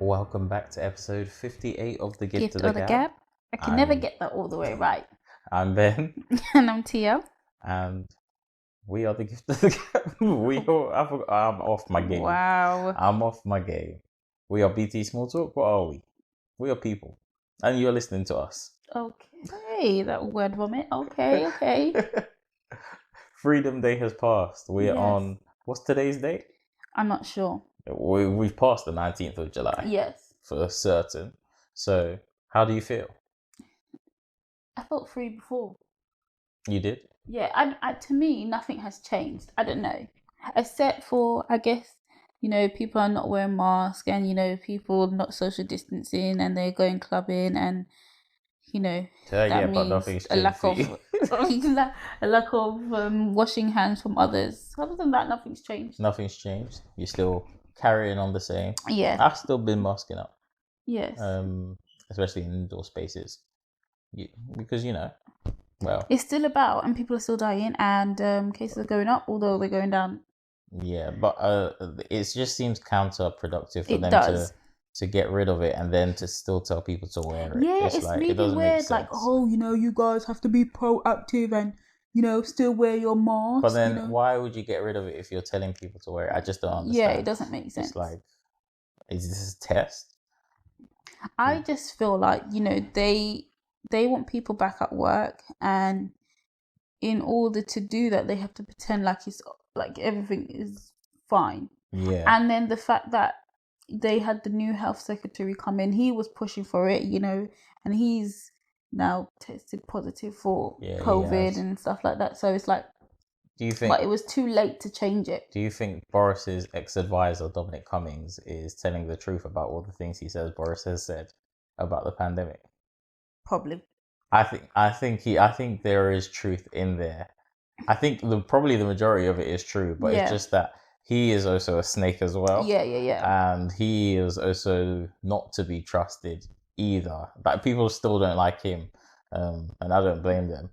Welcome back to episode 58 of The Gift of of the the Gap. Gap. I can never get that all the way right. I'm Ben, And I'm Tia. and we are The Gift of the Gap. I'm off my game. Wow. I'm off my game. We are BT Small Talk. What are we? We are people. And you're listening to us. Okay, that word vomit. Okay. Freedom Day has passed. We're Yes. on, what's today's date? I'm not sure. We've passed the 19th of July. Yes. For certain. So, how do you feel? I felt free before. You did? Yeah, I to me, nothing has changed. I don't know. Except for, I guess, people are not wearing masks and, people not social distancing and they're going clubbing and, that but means nothing's a lack changed of for you. a lack of washing hands from others. Other than that, nothing's changed. Nothing's changed. You're still carrying on the same. Yeah. I've still been masking up. Yes. Especially in indoor spaces. Because, well. It's still about, and people are still dying, and cases are going up, although they're going down. Yeah, but it just seems counterproductive for It them does. to get rid of it and then to still tell people to wear it. Yeah, it's like, really it doesn't weird. make sense. Like, you guys have to be proactive and, still wear your mask. But then why would you get rid of it if you're telling people to wear it? I just don't understand. Yeah, it doesn't make sense. It's like, is this a test? I just feel like, they want people back at work, and in order to do that, they have to pretend like everything is fine. Yeah. And then the fact that they had the new health secretary come in, he was pushing for it, and he's now tested positive for COVID and stuff like that. So it's like, do you think? But it was too late to change it. Do you think Boris's ex-advisor Dominic Cummings is telling the truth about all the things he says Boris has said about the pandemic? Probably. I think there is truth in there. I think probably the majority of it is true, but it's just that he is also a snake as well. Yeah. And he is also not to be trusted either. Like, people still don't like him, and I don't blame them,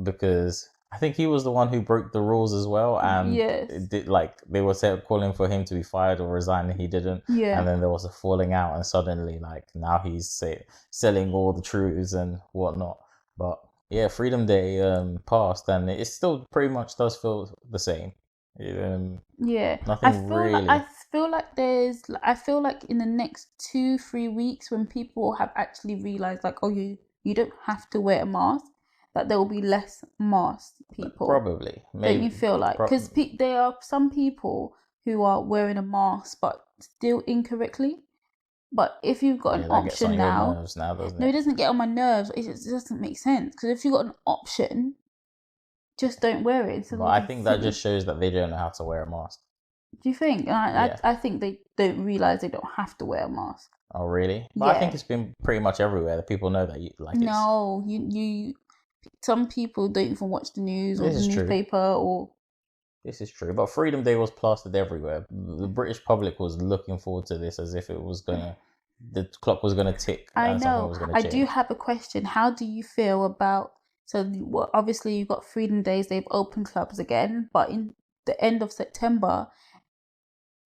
because I think he was the one who broke the rules as well, and they were calling for him to be fired or resign, and he didn't. Yeah. And then there was a falling out, and suddenly, now he's selling all the truths and whatnot. But yeah, Freedom Day passed, and it still pretty much does feel the same. Nothing really. I feel like in the next 2-3 weeks, when people have actually realized, like, you don't have to wear a mask, that there will be less masked people. Probably. Maybe. Don't you feel like? Because there are some people who are wearing a mask but still incorrectly. But if you've got an option now, nerves now, doesn't it doesn't get on my nerves. It just doesn't make sense. Because if you've got an option, just don't wear it. But I think that just shows that they don't know how to wear a mask. Do you think? I think they don't realize they don't have to wear a mask. Oh, really? But I think it's been pretty much everywhere that people know that No, some people don't even watch the news or the newspaper or... This is true, but Freedom Day was plastered everywhere. The British public was looking forward to this as if it was the clock was gonna tick. I know. Was gonna I change. do have a question. How do you feel about... So, obviously you've got Freedom Days, they've opened clubs again, but in the end of September,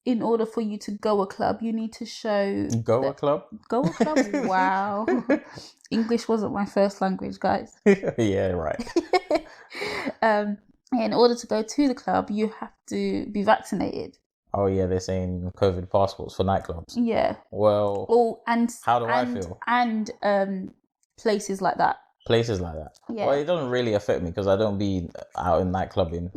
in order for you to go a club, you need to show... Go a club? Wow. English wasn't my first language, guys. Yeah, right. In order to go to the club, you have to be vaccinated. Oh yeah, they're saying COVID passports for nightclubs. Yeah. Well, how do I feel? And places like that. Places like that. Yeah. Well, it doesn't really affect me because I don't be out in nightclubbing.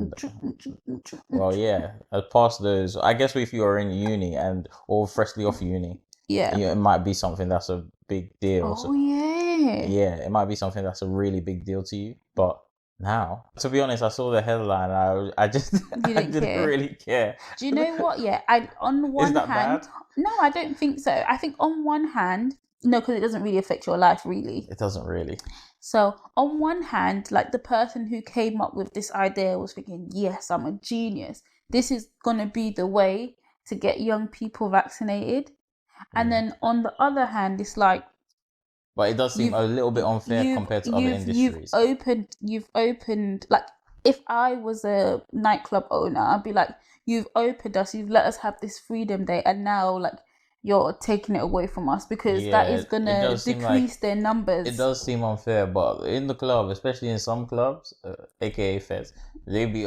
Well, yeah. Past those, I guess if you are in uni or freshly off uni, it might be something that's a big deal. Oh, yeah. Yeah, it might be something that's a really big deal to you. But now, to be honest, I saw the headline. I didn't really care. Do you know what? Yeah, on one hand, no, I don't think so. I think on one hand, no, because it doesn't really affect your life, really. It doesn't really. So on one hand, like, the person who came up with this idea was thinking, yes, I'm a genius. This is gonna be the way to get young people vaccinated. And then on the other hand, it's like, but it does seem a little bit unfair compared to other industries. You've opened, like, if I was a nightclub owner, I'd be like, you've opened us, you've let us have this Freedom Day, and now, like, you're taking it away from us, because that is going to decrease their numbers. It does seem unfair, but in the club, especially in some clubs, aka feds, they be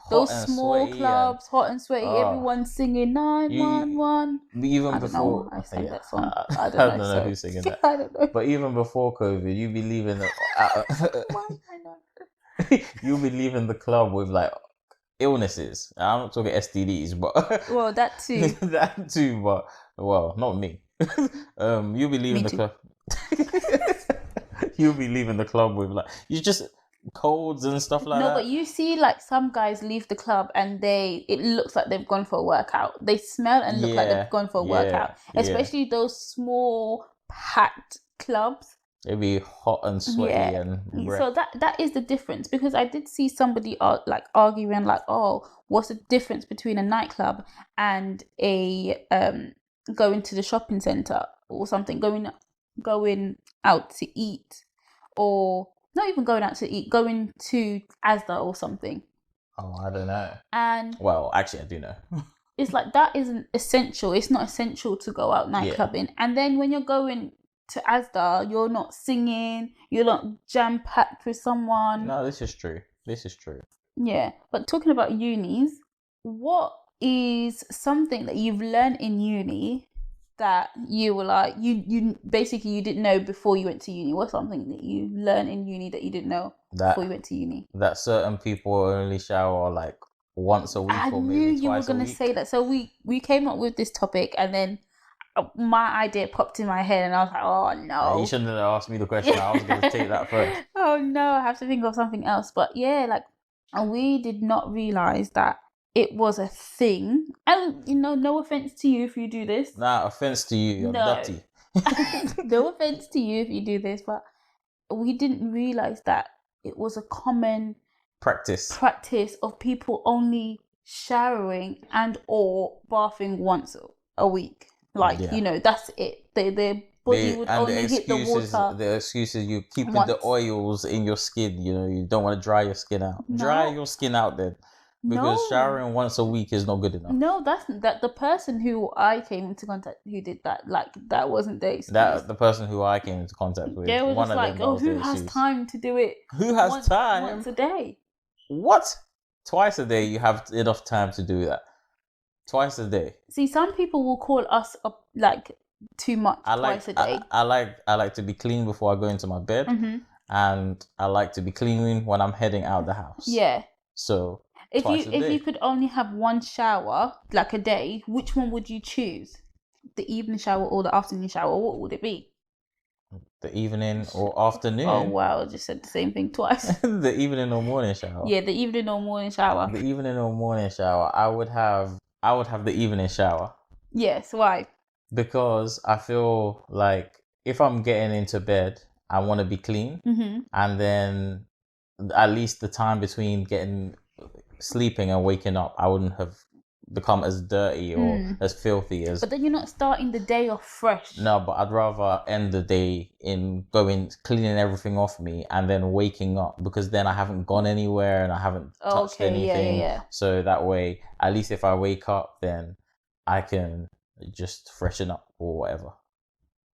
those small clubs, hot and sweaty, everyone's singing 911. Even before, I sang that song. I don't know who's singing that. I don't know. But even before COVID, you'd be leaving you'll be leaving the club with like illnesses. I'm not talking STDs, but well, that too. That too, but well, not me. You'll be leaving the club. You'll be leaving the club with like you just colds and stuff like that. No, but you see, like some guys leave the club and it looks like they've gone for a workout. They smell and look like they've gone for a workout. Especially those small packed clubs. It'd be hot and sweaty and so that is the difference, because I did see somebody arguing like, oh, what's the difference between a nightclub and a going to the shopping center or something, going out to eat, or not even going out to eat, going to Asda or something. Oh, I don't know. And well, actually, I do know. It's like that isn't essential. It's not essential to go out nightclubbing. And then when you're going to Asda, you're not singing, you're not jam packed with someone. No, this is true. Yeah, but talking about unis, what is something that you've learned in uni that you were like, you basically you didn't know before you went to uni? What's something that you learned in uni that you didn't know before you went to uni? That certain people only shower like once a week or maybe twice a week. I knew you were going to say that. So we came up with this topic, and then my idea popped in my head, and I was like, oh no. You shouldn't have asked me the question. I was going to take that first. Oh no, I have to think of something else. But yeah, like, we did not realize that it was a thing. And, no offense to you if you do this. Nah, offense to you. You're dirty. No offense to you if you do this, but we didn't realize that it was a common practice of people only showering and or bathing once a week. Like, that's it. Their body would only hit the water. The excuse is you keeping the oils in your skin. You don't want to dry your skin out. No. Dry your skin out then. Because showering once a week is not good enough. No, that the person who I came into contact who did that, like, that wasn't the excuse. The person who I came into contact with. Yeah, it was just like, who has time to do it? Who has time? Once a day. What? Twice a day you have enough time to do that. Twice a day. See, some people will call us up like too much twice a day. I like to be clean before I go into my bed, and I like to be clean when I'm heading out the house. Yeah. So if you could only have one shower like a day, which one would you choose? The evening shower or the afternoon shower? What would it be? The evening or afternoon. Oh wow, I just said the same thing twice. The evening or morning shower. Yeah, the evening or morning shower. The evening or morning shower. I would have the evening shower. Yes, why? Because I feel like if I'm getting into bed, I want to be clean, and then at least the time between sleeping and waking up, I wouldn't have become as dirty or as filthy as. But then you're not starting the day off fresh. No, but I'd rather end the day in cleaning everything off me and then waking up, because then I haven't gone anywhere and I haven't touched anything. Yeah. So that way, at least if I wake up, then I can just freshen up or whatever.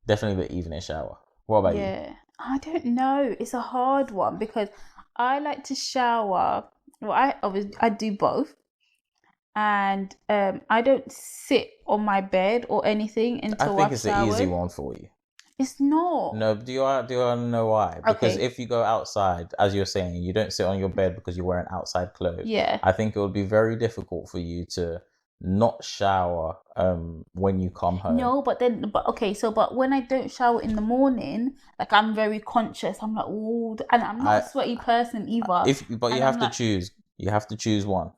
Definitely the evening shower. What about you? Yeah, I don't know. It's a hard one because I like to shower. Well, I do both. And I don't sit on my bed or anything until I think it's an easy one for you. It's not. No, do you know why? Because if you go outside, as you're saying, you don't sit on your bed because you're wearing outside clothes. Yeah. I think it would be very difficult for you to not shower when you come home. No, but when I don't shower in the morning, like, I'm very conscious. I'm like, oh, and I'm not a sweaty person either. But you have to choose. You have to choose one.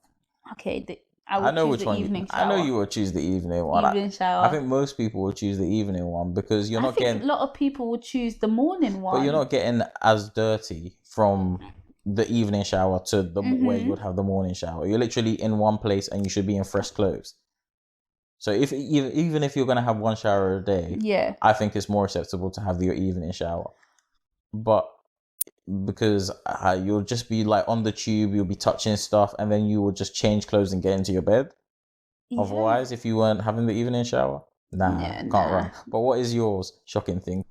Okay, I know which one. Shower. I know you would choose the evening one. Evening shower. I think most people would choose the evening one because you're not getting. A lot of people would choose the morning one. But you're not getting as dirty from the evening shower to the where you would have the morning shower. You're literally in one place and you should be in fresh clothes. So even if you're gonna have one shower a day, yeah, I think it's more acceptable to have your evening shower. But because you'll just be like on the tube, you'll be touching stuff, and then you will just change clothes and get into your bed. Yeah. Otherwise, if you weren't having the evening shower, Nah, Yeah, can't nah. run. But what is yours shocking thing?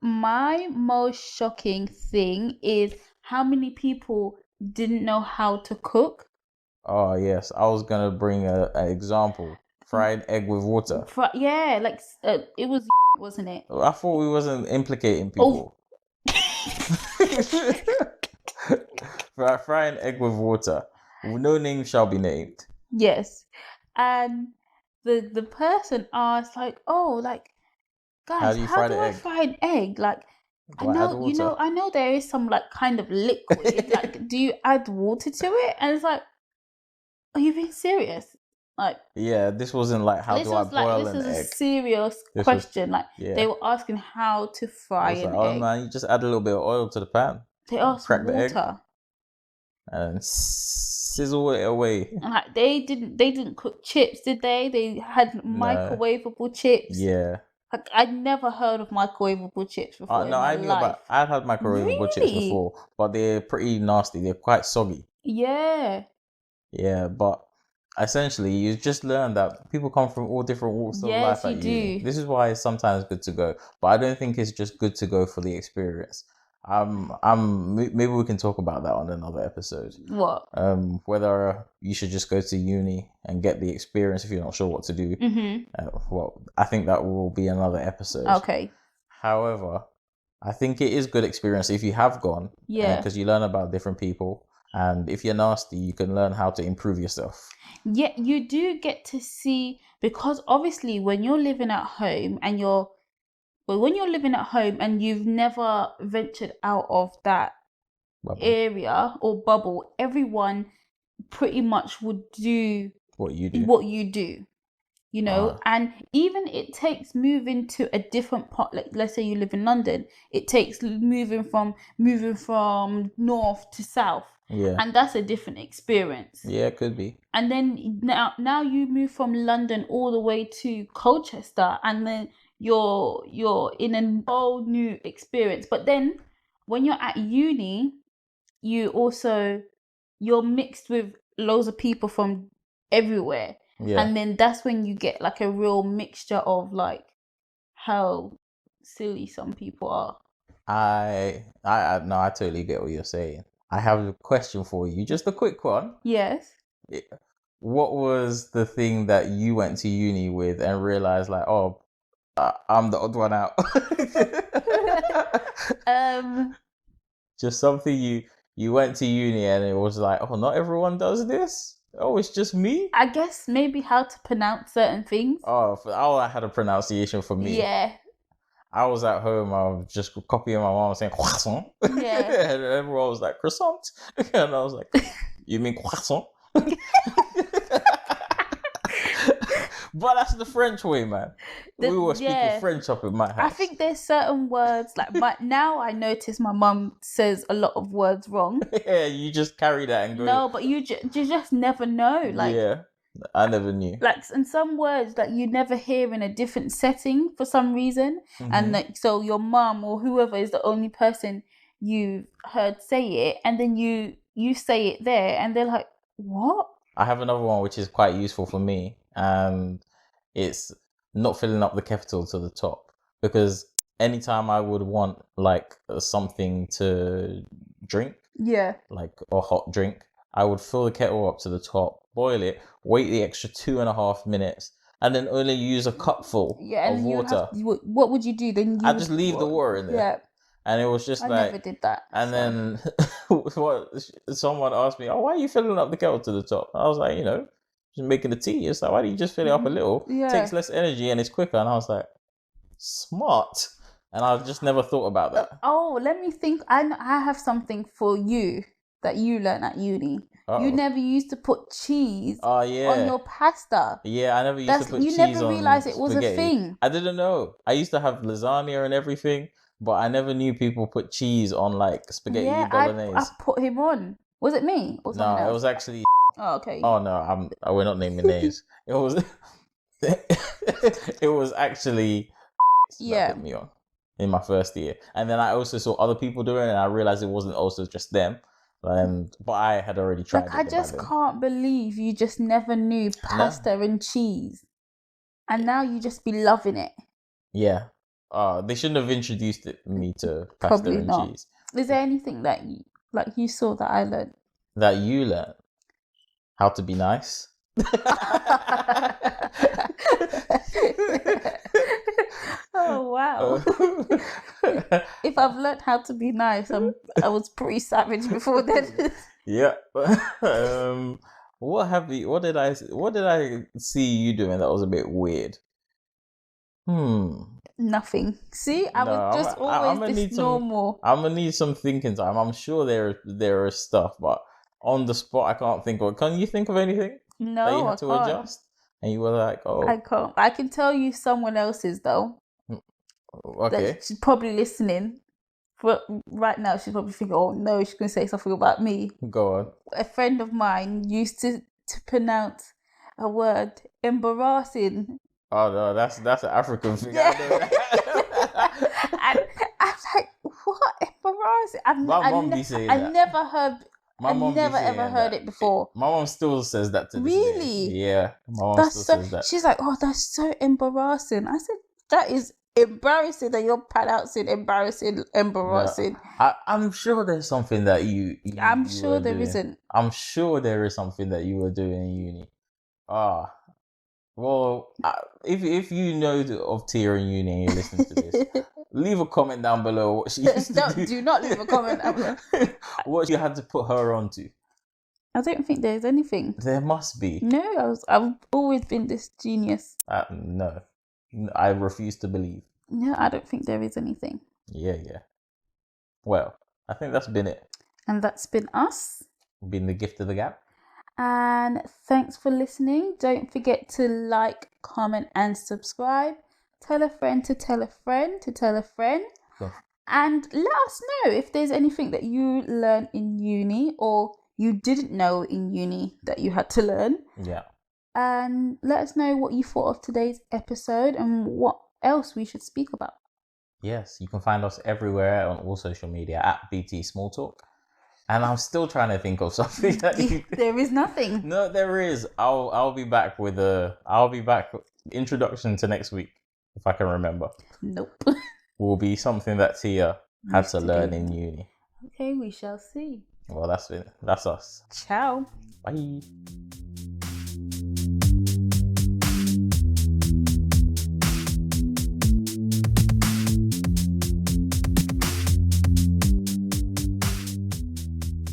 My most shocking thing is how many people didn't know how to cook. Oh yes, I was gonna bring an example. Fried egg with water. Yeah, like it was, wasn't it? I thought we wasn't implicating Oh, people. Fry an egg with water. No name shall be named. yes. And the person asked like, "Oh, like How guys, do you how fry do the I egg? fry an egg? Like I Do I add know, water? I know there is some like kind of liquid. Like, do you add water to it?" And it's like, "Are you being serious?" Like Yeah, this wasn't like how do I boil this an is a egg. serious This was question. Like they yeah. were asking how to It fry was like, an oh egg. man, you just add a little bit of oil to the pan, They asked crack the egg, water. and sizzle it away. And like they didn't cook chips, did they? They had No, microwavable chips. yeah. Like I'd never heard of microwavable chips before in No, my I knew life. about. I've had microwavable chips Really? before, but they're pretty nasty. They're quite soggy. Yeah. Yeah, but essentially, you just learn that people come from all different walks of life Yes, you at uni. do. This is why it's sometimes good to go, but I don't think it's just good to go for the experience. Maybe we can talk about that on another episode. What? Whether you should just go to uni and get the experience if you're not sure what to do. Well, I think that will be another episode. Okay. However, I think it is good experience if you have gone. Yeah. Because you learn about different people. And if you're nasty, you can learn how to improve yourself. Yeah, you do get to see, because obviously when you're living at home and when you're living at home and you've never ventured out of that Bubble. area or bubble, everyone pretty much would do What you do. you know. And even it takes moving to a different part, like let's say you live in London, it takes moving from north to south, Yeah. and that's a different experience. Yeah, it could be. And then now you move from London all the way to Colchester, and then you're in a whole new experience. But then when you're at uni, you're mixed with loads of people from everywhere. Yeah. And then that's when you get like a real mixture of like how silly some people are. I no, I totally get what you're saying. I have a question for you, just a quick one. Yes. What was the thing that you went to uni with and realized like, oh, I'm the odd one out? Just something you went to uni and it was like, oh, not everyone does this. Oh, it's just me. I guess maybe how to pronounce certain things. I had a pronunciation for me. Yeah. I was at home. I was just copying my mom saying croissant. Yeah. And everyone was like croissant, and I was like, "You mean croissant?" But that's the French way, man. We were speaking French up in my house. I think there's certain words like now I notice my mum says a lot of words wrong. Yeah, you just carry that and go. No, but you just never know. Like yeah, I never knew. Like, and some words that you never hear in a different setting for some reason, and like so your mum or whoever is the only person you heard say it, and then you say it there, and they're like, "What?" I have another one which is quite useful for me, and it's not filling up the kettle to the top, because anytime I would want like something to drink, like a hot drink, I would fill the kettle up to the top, boil it, wait the extra 2.5 minutes, and then only use a cupful of water. What would you do then? I just leave the water in there. Yeah. And it was just I never did that. And then someone asked me, "Oh, why are you filling up the kettle to the top?" I was like, just making the tea. It's like, why don't you just fill it up a little? Yeah. It takes less energy and it's quicker. And I was like, smart. And I just never thought about that. Oh, let me think. I have something for you that you learned at uni. Uh-oh. You never used to put cheese on your pasta. Yeah, I never used to put cheese on. You never realized it was spaghetti. A thing. I didn't know. I used to have lasagna and everything, but I never knew people put cheese on like spaghetti bolognese. I put him on. Was it me or someone else? It was actually. Oh, okay. Oh no, we're not naming names. It was. It was actually. That put me on in my first year, and then I also saw other people doing it, and I realized it wasn't also just them. But I had already tried. I just can't believe you just never knew pasta and cheese. and now you just be loving it. Yeah. They shouldn't have introduced me to pasta Probably and not. cheese. Is there anything that you saw that I learned? That you learned how to be nice. Oh wow! If I've learned how to be nice, I was pretty savage before then. Yeah. What did I see you doing that was a bit weird? Nothing. See, I No, was just always this normal. I'm gonna need some thinking time. I'm sure there is stuff, but on the spot I can't think of. Can you think of anything that you No, I had to can't. adjust? And you were like, I oh, can't. I can tell you someone else's though. okay, That she's probably listening. But right now, she's probably thinking, "Oh no, she's gonna say something about me." go on. A friend of mine used to pronounce a word embarrassing. Oh no, that's an African thing. Yeah. I know that. And I was like, "What embarrassing?" My mom be saying I that. never heard. My I mom be never ever saying heard that. it before. My mom still says that to this Really? day. Yeah, my mom That's still so. says that. She's like, "Oh, that's so embarrassing." I said, "That is embarrassing that you're pronouncing embarrassing." No, I'm sure there's something that you I'm you sure were there doing. isn't. I'm sure there is something that you were doing in uni. Well, if you know of Tia in uni and you listen to this, leave a comment down below what she used to Do not leave a comment down below. What you had to put her onto. I don't think there's anything. There must be. No, I've always been this genius. No, I refuse to believe. No, I don't think there is anything. Yeah. Well, I think that's been it. And that's been us. Been the gift of the gap. And thanks for listening. Don't forget to like, comment, and subscribe. Tell a friend to tell a friend to tell a friend. Cool. And let us know if there's anything that you learned in uni or you didn't know in uni that you had to learn. Yeah. And let us know what you thought of today's episode and what else we should speak about. Yes, you can find us everywhere on all social media at BT Small Talk. And I'm still trying to think of something that you... There is nothing. No, there is. I'll be back with introduction to next week if I can remember. Nope. Will be something that Tia had to learn in uni. Okay, we shall see. Well, that's it. That's us. Ciao. Bye.